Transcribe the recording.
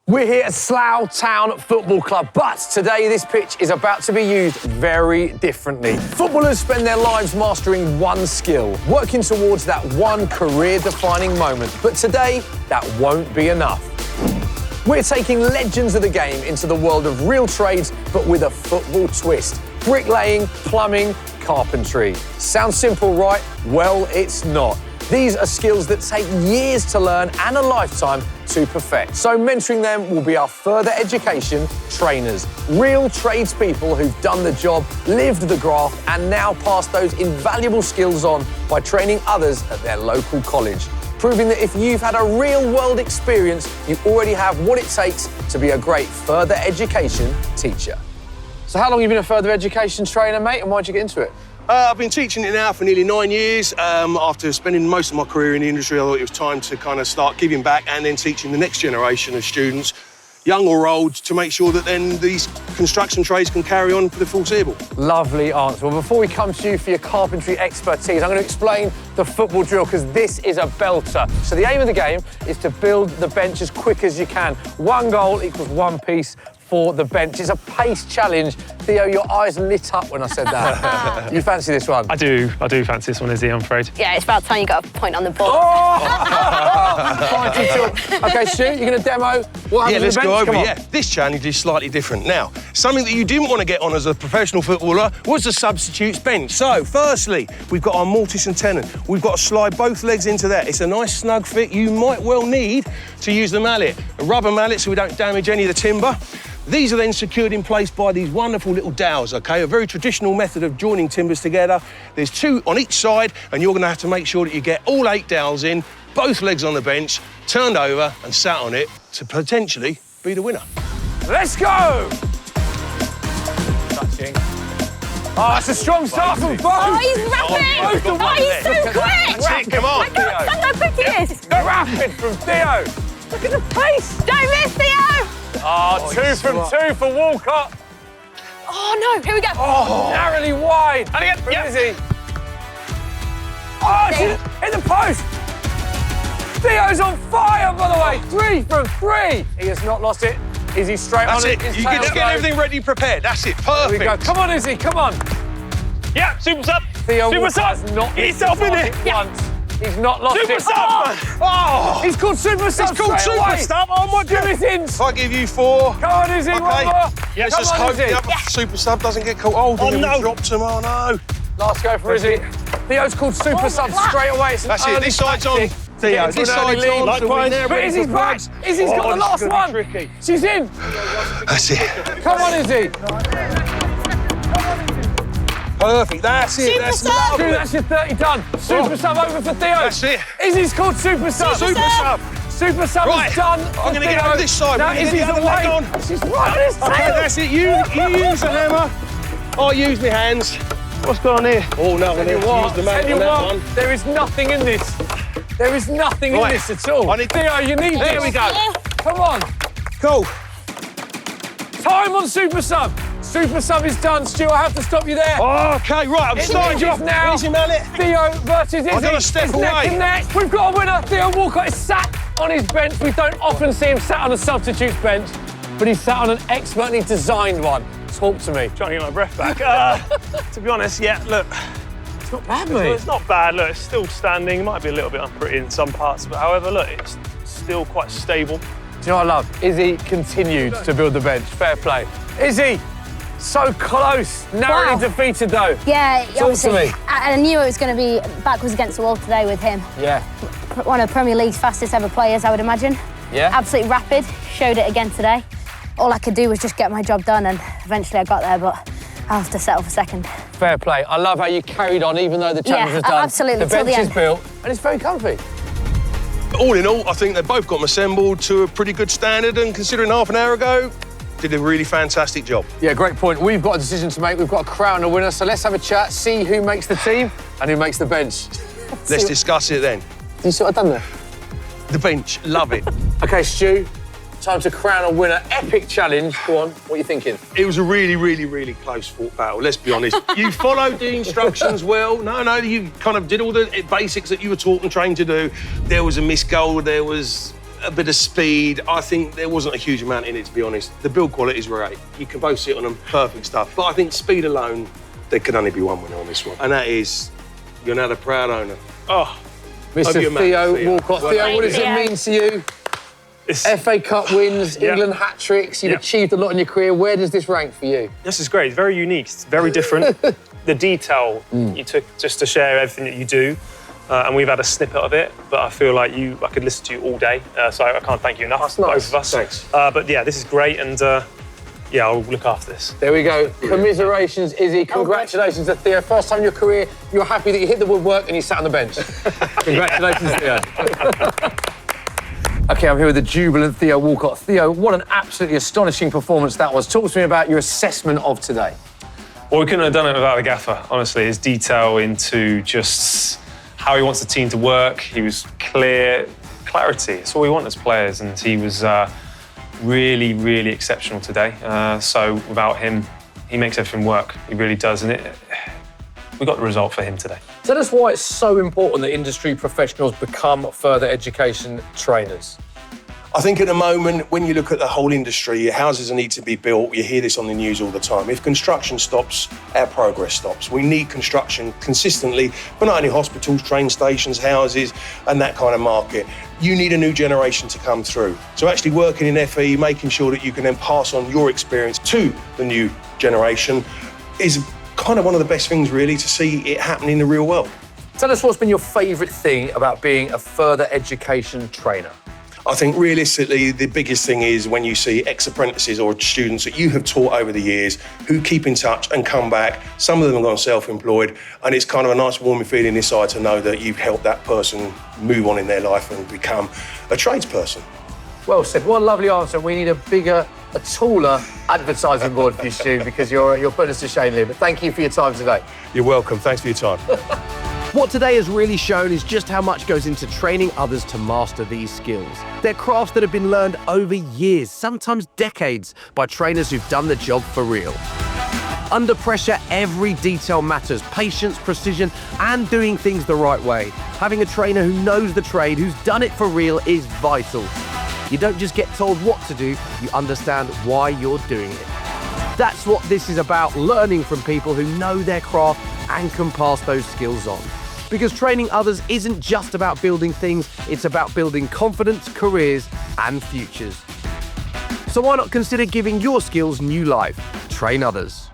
We're here at Slough Town Football Club, but today this pitch is about to be used very differently. Footballers spend their lives mastering one skill, working towards that one career-defining moment. But today, that won't be enough. We're taking legends of the game into the world of real trades, but with a football twist. Bricklaying, plumbing, carpentry. Sounds simple, right? Well, it's not. These are skills that take years to learn and a lifetime to perfect. So mentoring them will be our further education trainers. Real tradespeople who've done the job, lived the graft, and now pass those invaluable skills on by training others at their local college. Proving that if you've had a real-world experience, you already have what it takes to be a great further education teacher. So how long have you been a further education trainer, mate, and why'd you get into it? I've been teaching it now for nearly 9 years. After spending most of my career in the industry, I thought it was time to kind of start giving back and then teaching the next generation of students, young or old, to make sure that then these construction trades can carry on for the foreseeable. Lovely answer. Well, before we come to you for your carpentry expertise, I'm going to explain the football drill because this is a belter. So the aim of the game is to build the bench as quick as you can. One goal equals one piece for the bench. It's a pace challenge. Theo, your eyes lit up when I said that. You fancy this one? I do fancy this one, Izzy, I'm afraid. Yeah, it's about time you got a point on the ball. OK, Stu, you're going to demo what happens Yeah, let's to the bench? go over. Come on. Yeah, this challenge is slightly different. Now, something that you didn't want to get on as a professional footballer was the substitutes bench. So, firstly, we've got our mortise and tenon. We've got to slide both legs into that. It's a nice snug fit. You might well need to use the mallet, a rubber mallet, so we don't damage any of the timber. These are then secured in place by these wonderful little dowels, OK? A very traditional method of joining timbers together. There's 2 on each side, and you're going to have to make sure that you get all 8 dowels in, both legs on the bench, turned over and sat on it to potentially be the winner. Let's go! Touching. Oh, it's a strong start from both. Oh, he's rapid! Oh, he's so quick! That's it, come on. I can't stand how quick he is. Rapid from Theo. Look at the pace. Don't miss, Theo! Oh, 2 from 2 for Walcott. Oh, no, here we go. Oh, narrowly wide. And again, From yeah. Izzy. Oh, hit the post. Theo's on fire, by the way. 3 from 3. He has not lost it. Izzy straight That's on it. it. You get everything ready, prepared. That's it. There we go. Perfect. Come on, Izzy, come on. Yeah, super sub. Theo Super Walcott sub. has not He's up in it. once. He's not lost Super it. sub. Oh, he's called Super Sub. It's called straight Super away. Sub. Oh, my God. Give it in. If I give you 4. Come on, Izzy, one more. Yeah, let's Come just on, hope Izzy. the other super sub doesn't get caught. Oh, no. Dropped him. Oh, no. Last go for Izzy. Theo's called Super Sub straight away. It's an That's it. early This side's on. tactic. Theo, Get into this an early side's lead. on. Likewise. But Izzy's back. Izzy's got the last one. Tricky. She's in. That's it. Come on, Izzy. Perfect. That's it. That's lovely. Dude, that's your 30 done. Super Sub over for Theo. That's it. Izzy's called Super Sub. Super sub. Super Sub Right. is done. I'm going to get over this side. Now We're gonna get Izzy's the other leg away. on. She's right on his tail. Okay, that's it. You use the hammer. I use my hands. What's going on here? Oh, no, I'm going to use the mallet Tell you on that what, one. there is nothing in this. There is nothing in Right. this at all. I need- Theo, you need There this. we go. Come on. Cool. Time on Super Sub. Super Sub is done. Stuart, I have to stop you there. Okay, right, I'm It starting you is off. now. Easy mallet. Theo versus Izzy. I've got to step It's away. neck and neck. We've got a winner. Theo Walcott is sat on his bench. We don't often see him sat on a substitute's bench, but he's sat on an expertly designed one. Talk to me. Trying to get my breath back. To be honest, yeah, look, It's not bad, well, mate. it's not bad. Look, it's still standing. It might be a little bit unpretty in some parts, but however, look, it's still quite stable. Do you know what I love? Izzy continued to build the bench. Fair play. Izzy, so close. Narrowly Wow. defeated, though. Yeah, to obviously. me. I knew it was going to be backwards against the wall today with him. Yeah. One of Premier League's fastest ever players, I would imagine. Yeah? Absolutely rapid. Showed it again today. All I could do was just get my job done, and eventually I got there, but I'll have to settle for second. Fair play. I love how you carried on, even though the challenge Yeah, was done. absolutely, The till bench the is end. built, and it's very comfy. All in all, I think they both got them assembled to a pretty good standard, and considering half an hour ago, did a really fantastic job. Yeah, great point. We've got a decision to make. We've got to crown a winner, so let's have a chat, see who makes the team and who makes the bench. Let's discuss it then. Do you see what I've done there? The bench, love it. OK, Stu, time to crown a winner. Epic challenge. Go on, what are you thinking? It was a really, really, really close fought battle, let's be honest. You followed the instructions well. No, you kind of did all the basics that you were taught and trained to do. There was a missed goal, there was a bit of speed. I think there wasn't a huge amount in it, to be honest. The build quality is great. You can both sit on them, perfect stuff. But I think speed alone, there could only be one winner on this one. And that is, you're now the proud owner. Oh, Mr. Theo Walcott. Theo, what does it mean to you? FA Cup wins, England hat-tricks, you've achieved a lot in your career. Where does this rank for you? This is great. It's very unique. It's very different. The detail you took just to share everything that you do, and we've had a snippet of it, but I feel like I could listen to you all day, so I can't thank you enough. That's nice. Both of us. Thanks. But yeah, this is great, and yeah, I'll look after this. There we go. Commiserations, Izzy. Congratulations to Theo. First time in your career, you're happy that you hit the woodwork and you sat on the bench. Congratulations, Theo. OK, I'm here with the jubilant Theo Walcott. Theo, what an absolutely astonishing performance that was. Talk to me about your assessment of today. Well, we couldn't have done it without the gaffer, honestly. His detail into just how he wants the team to work. He was clear. Clarity, it's all we want as players, and he was really, really exceptional today. So without him, he makes everything work. He really does, and we got the result for him today. Tell us why it's so important that industry professionals become further education trainers. I think at the moment, when you look at the whole industry, houses need to be built. You hear this on the news all the time. If construction stops, our progress stops. We need construction consistently, but not only hospitals, train stations, houses, and that kind of market. You need a new generation to come through. So actually working in FE, making sure that you can then pass on your experience to the new generation is kind of one of the best things, really, to see it happen in the real world. Tell us what's been your favourite thing about being a further education trainer. I think realistically, the biggest thing is when you see ex-apprentices or students that you have taught over the years who keep in touch and come back. Some of them have gone self-employed, and it's kind of a nice warming feeling inside to know that you've helped that person move on in their life and become a tradesperson. Well said. What a lovely answer. We need a bigger, a taller advertising board for you, Stu, because you're putting us to shame here. But thank you for your time today. You're welcome. Thanks for your time. What today has really shown is just how much goes into training others to master these skills. They're crafts that have been learned over years, sometimes decades, by trainers who've done the job for real. Under pressure, every detail matters. Patience, precision, and doing things the right way. Having a trainer who knows the trade, who's done it for real, is vital. You don't just get told what to do, you understand why you're doing it. That's what this is about, learning from people who know their craft and can pass those skills on. Because training others isn't just about building things, it's about building confidence, careers, and futures. So why not consider giving your skills new life? Train others.